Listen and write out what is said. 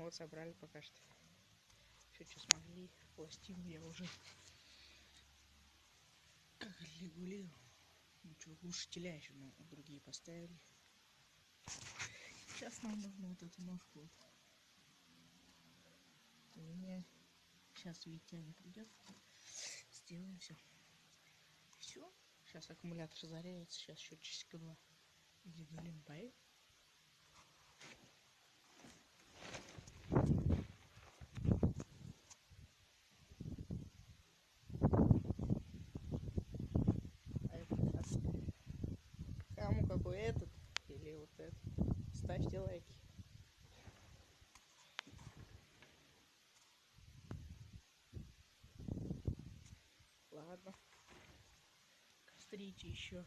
Вот собрали пока что. Все, что смогли. Пластину я уже как регулирую. Ничего, глушителя еще другие поставили. Сейчас нам нужно вот эту ножку вот поменять. Сейчас Витяня придет. Сделаем все. Все. Сейчас аккумулятор заряется. Сейчас еще часика 2. Или галим поедем. Кому какой этот или вот этот. Ставьте лайки. Ладно. Кострите еще.